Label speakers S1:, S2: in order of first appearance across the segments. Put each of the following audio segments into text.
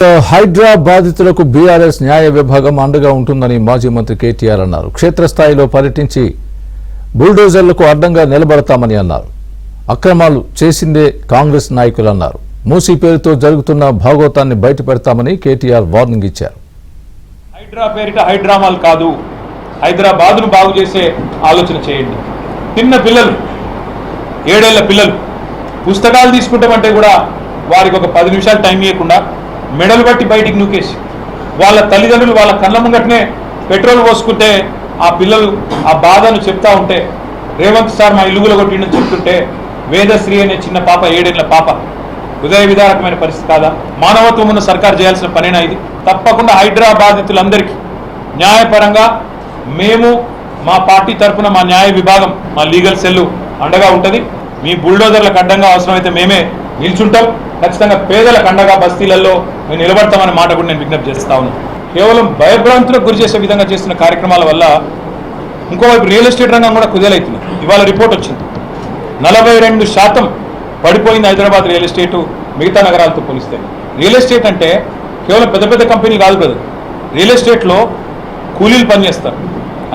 S1: హైడ్రా బాధితులకు బీఆర్ఎస్ న్యాయ విభాగం అండగా ఉంటుందని మాజీ మంత్రి కేటీఆర్ అన్నారు. క్షేత్రస్థాయిలో పర్యటించి బుల్డోజర్లకు అడ్డంగా నిలబడతామని అన్నారు. అక్రమాలు చేసిందే కాంగ్రెస్ నాయకులన్నారు. మూసీ పేరుతో జరుగుతున్న భాగోతాన్ని బయటపెడతామని కేటీఆర్ వార్నింగ్ ఇచ్చారు.
S2: హైడ్రా పేరిట హైడ్రామాలు కాదు, హైదరాబాద్ను బాగు చేసే ఆలోచన చేయండి. చిన్న పిల్లలు, 7 ఏళ్ల పిల్లలు పుస్తకాలు తీసుకుంటామంటే కూడా వారికి ఒక 10 నిమిషాలు టైం ఇవ్వకుండా మెడలు బట్టి బయటికి నూకేసి వాళ్ళ తల్లిదండ్రులు వాళ్ళ కళ్ళ ముంగటనే పెట్రోల్ పోసుకుంటే ఆ పిల్లలు ఆ బాధను చెప్తా ఉంటే, రేవంత్ సార్ మా ఇల్లుగులో కొట్టిండని చెప్తుంటే వేదశ్రీ అనే చిన్న పాప, 7 ఏళ్ల పాప, హృదయ విదారకమైన పరిస్థితి కాదా? మానవత్వం ఉన్న సర్కార్ చేయాల్సిన పనేనా ఇది? తప్పకుండా హైడ్రా బాధితులందరికీ న్యాయపరంగా మేము మా పార్టీ తరఫున మా న్యాయ విభాగం, మా లీగల్ సెల్లు అండగా ఉంటుంది. మీ బుల్డోజర్లకు అడ్డంగా అవసరమైతే మేమే నిల్చుంటాం. ఖచ్చితంగా పేదలకు అండగా బస్తీలలో మేము నిలబడతామనే మాట కూడా నేను విజ్ఞప్తి చేస్తా ఉన్నాను. కేవలం భయభ్రాంతులకు గురి చేసే విధంగా చేస్తున్న కార్యక్రమాల వల్ల ఇంకోవైపు రియల్ ఎస్టేట్ రంగం కూడా కుదేలవుతుంది. ఇవాళ రిపోర్ట్ వచ్చింది, 42% పడిపోయింది హైదరాబాద్ రియల్ ఎస్టేటు మిగతా నగరాలతో పోలిస్తే. రియల్ ఎస్టేట్ అంటే కేవలం పెద్ద పెద్ద కంపెనీలు కాదు కదా. రియల్ ఎస్టేట్లో కూలీలు పనిచేస్తారు,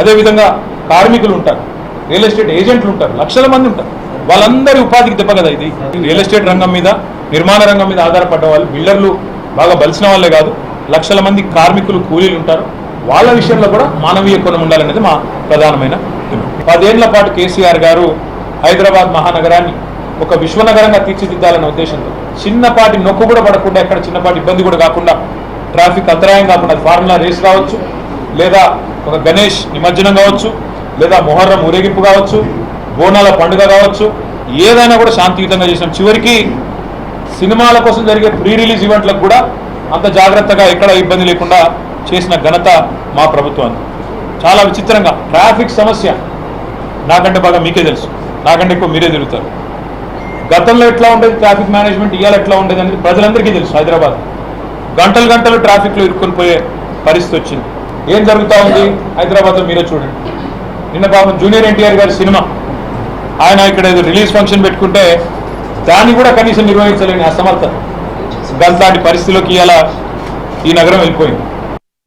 S2: అదేవిధంగా కార్మికులు ఉంటారు, రియల్ ఎస్టేట్ ఏజెంట్లు ఉంటారు, లక్షల మంది ఉంటారు. వాళ్ళందరి ఉపాధికి దెబ్బ కదా ఇది. రియల్ ఎస్టేట్ రంగం మీద, నిర్మాణ రంగం మీద ఆధారపడ్డ వాళ్ళు, బిల్డర్లు బాగా బలిసిన వాళ్ళే కాదు, లక్షల మంది కార్మికులు, కూలీలు ఉంటారు. వాళ్ళ విషయంలో కూడా మానవీయ కోణం ఉండాలనేది మా ప్రధానమైన డిమాండ్. 10 ఏళ్ల పాటు కేసీఆర్ గారు హైదరాబాద్ మహానగరాన్ని ఒక విశ్వనగరంగా తీర్చిదిద్దాలనే ఉద్దేశంతో చిన్నపాటి నొక్కు కూడా పడకుండా, ఎక్కడ చిన్నపాటి ఇబ్బంది కూడా కాకుండా, ట్రాఫిక్ అంతరాయం కాకుండా, ఫార్ములా రేస్ కావచ్చు, లేదా ఒక గణేష్ నిమజ్జనం కావచ్చు, లేదా మొహర్రం ఊరేగింపు కావచ్చు, బోనాల పండుగ కావచ్చు, ఏదైనా కూడా శాంతియుతంగా చేసినాం. చివరికి సినిమాల కోసం జరిగే ప్రీ రిలీజ్ ఈవెంట్లకు కూడా అంత జాగ్రత్తగా ఎక్కడ ఇబ్బంది లేకుండా చేసిన ఘనత మా ప్రభుత్వాన్ని. చాలా విచిత్రంగా ట్రాఫిక్ సమస్య నాకంటే బాగా మీకే తెలుసు, నాకంటే ఎక్కువ మీరే తిరుగుతారు. గతంలో ఎట్లా ఉండేది ట్రాఫిక్ మేనేజ్మెంట్, ఇవాళ ఎట్లా ఉండేది అనేది ప్రజలందరికీ తెలుసు. హైదరాబాద్ గంటలు గంటలు ట్రాఫిక్లో ఇరుక్కొని పోయే పరిస్థితి వచ్చింది. ఏం జరుగుతూ ఉంది హైదరాబాద్లో మీరే చూడండి. నిన్న పాపం జూనియర్ ఎన్టీఆర్ గారి సినిమా, ఆయన ఇక్కడ ఏదో రిలీజ్ ఫంక్షన్ పెట్టుకుంటే దాన్ని కూడా కనీసం నిర్వహించలేని అసమర్థత, గంట్లాంటి పరిస్థితిలోకి ఇలా ఈ నగరం వెళ్ళిపోయింది.